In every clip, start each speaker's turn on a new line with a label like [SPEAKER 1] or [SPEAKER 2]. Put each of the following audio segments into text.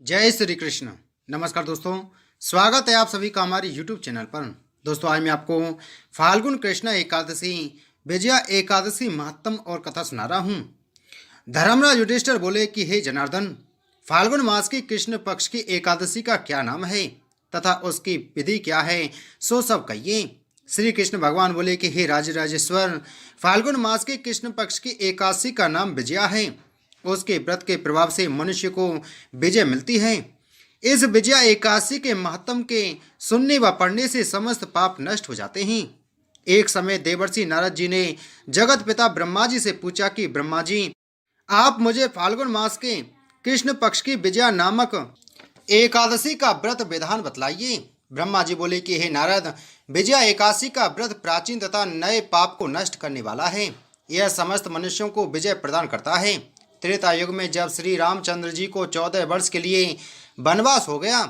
[SPEAKER 1] जय श्री कृष्ण। नमस्कार दोस्तों, स्वागत है आप सभी का हमारे यूट्यूब चैनल पर। दोस्तों आज मैं आपको फाल्गुन कृष्ण एकादशी विजया एकादशी महत्तम और कथा सुना रहा हूँ। धर्मराज युधिष्ठिर बोले कि हे जनार्दन, फाल्गुन मास की कृष्ण पक्ष की एकादशी का क्या नाम है तथा उसकी विधि क्या है, सो सब कहिए। श्री कृष्ण भगवान बोले कि हे राजराजेश्वर, फाल्गुन मास की कृष्ण पक्ष की एकादशी का नाम विजया है। उसके व्रत के प्रभाव से मनुष्य को विजय मिलती है। इस विजया एकादशी के महत्म के सुनने व पढ़ने से समस्त पाप नष्ट हो जाते हैं। एक समय देवर्षि नारद जी ने जगत पिता ब्रह्मा जी से पूछा कि ब्रह्मा जी, आप मुझे फाल्गुन मास के कृष्ण पक्ष की विजया नामक एकादशी का व्रत विधान बतलाइए। ब्रह्मा जी बोले कि हे नारद, विजया एकादशी का व्रत प्राचीन तथा नए पाप को नष्ट करने वाला है। यह समस्त मनुष्यों को विजय प्रदान करता है। त्रेता युग में जब श्री रामचंद्र जी को 14 वर्ष के लिए वनवास हो गया,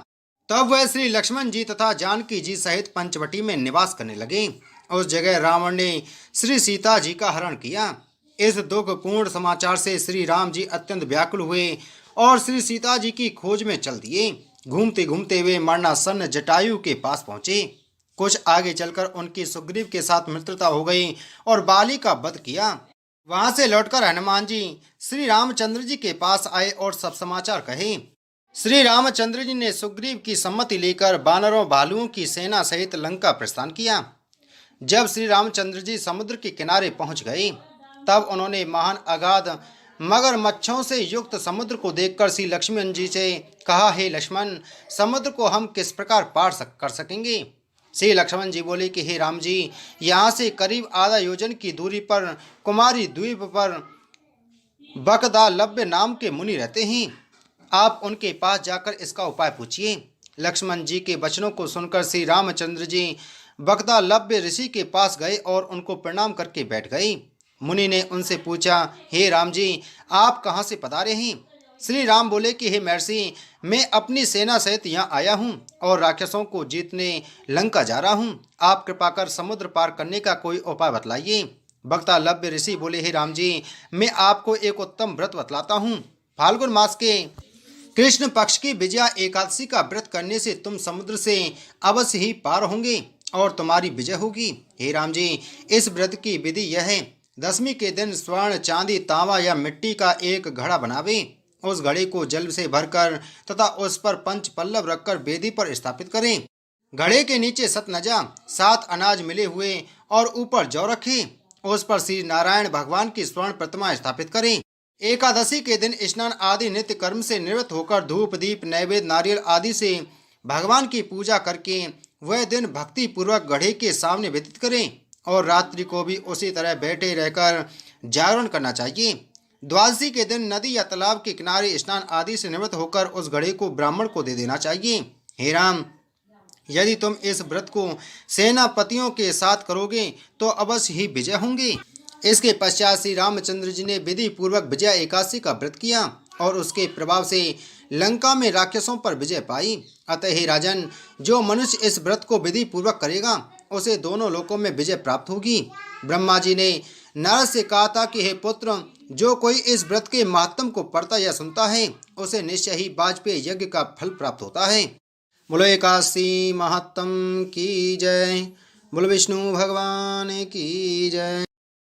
[SPEAKER 1] तब वह श्री लक्ष्मण जी तथा जानकी जी सहित पंचवटी में निवास करने लगे। उस जगह रावण ने श्री सीता जी का हरण किया। इस दुखपूर्ण समाचार से श्री राम जी अत्यंत व्याकुल हुए और श्री सीता जी की खोज में चल दिए। घूमते घूमते वे मरणासन्न जटायु के पास पहुंचे। कुछ आगे चलकर उनकी सुग्रीव के साथ मित्रता हो गई और बाली का वध किया। वहां से लौटकर हनुमान जी श्री रामचंद्र जी के पास आए और सब समाचार कहे। श्री रामचंद्र जी ने सुग्रीव की सम्मति लेकर बानरों भालुओं की सेना सहित लंका प्रस्थान किया। जब श्री रामचंद्र जी समुद्र के किनारे पहुंच गए, तब उन्होंने महान अगाध मगरमच्छों से युक्त समुद्र को देखकर श्री लक्ष्मण जी से कहा, हे लक्ष्मण, समुद्र को हम किस प्रकार पार कर सकेंगे। श्री लक्ष्मण जी बोले कि हे राम जी, यहाँ से करीब आधा योजन की दूरी पर कुमारी द्वीप पर बकदालव्य नाम के मुनि रहते हैं। आप उनके पास जाकर इसका उपाय पूछिए। लक्ष्मण जी के वचनों को सुनकर श्री रामचंद्र जी बकदालव्य ऋषि के पास गए और उनको प्रणाम करके बैठ गए। मुनि ने उनसे पूछा, हे राम जी, आप कहाँ से पधारे हैं। श्री राम बोले कि हे महर्षि, मैं अपनी सेना सहित यहाँ आया हूँ और राक्षसों को जीतने लंका जा रहा हूँ। आप कृपा कर समुद्र पार करने का कोई उपाय बतलाइए। बकदालव्य ऋषि बोले, हे राम जी, मैं आपको एक उत्तम व्रत बतलाता हूँ। फाल्गुन मास के कृष्ण पक्ष की विजया एकादशी का व्रत करने से तुम समुद्र से अवश्य ही पार होंगे और तुम्हारी विजय होगी। हे राम जी, इस व्रत की विधि यह है, दशमी के दिन स्वर्ण, चांदी, तांबा या मिट्टी का एक घड़ा बनावे। उस घड़े को जल से भरकर तथा उस पर पंच पल्लव रखकर वेदी पर स्थापित करें। घड़े के नीचे सतनजा 7 अनाज मिले हुए और ऊपर जौ रखें। उस पर श्री नारायण भगवान की स्वर्ण प्रतिमा स्थापित करें। एकादशी के दिन स्नान आदि नित्य कर्म से निवृत्त होकर धूप, दीप, नैवेद्य, नारियल आदि से भगवान की पूजा करके वह दिन भक्ति पूर्वक घड़े के सामने व्यतीत करें और रात्रि को भी उसी तरह बैठे रहकर जागरण करना चाहिए। द्वादशी के दिन नदी या तालाब के किनारे स्नान आदि से निवृत्त होकर उस घड़े को ब्राह्मण को दे देना चाहिए। हे राम, यदि तुम इस व्रत को सेनापतियों के साथ करोगे तो अवश्य ही विजय होंगे। इसके पश्चात श्री रामचंद्र जी ने विधि पूर्वक विजया एकादशी का व्रत किया और उसके प्रभाव से लंका में राक्षसों पर विजय पाई। अतः हे राजन, जो मनुष्य इस व्रत को विधि पूर्वक करेगा उसे दोनों लोकों में विजय प्राप्त होगी। ब्रह्मा जी ने नारद से कहा था कि हे पुत्र, जो कोई इस व्रत के महत्म को पढ़ता या सुनता है उसे निश्चय ही वाजपेयी यज्ञ का फल प्राप्त होता है। बोलो एकादशी महत्तम की जय। बोलो विष्णु भगवान की जय।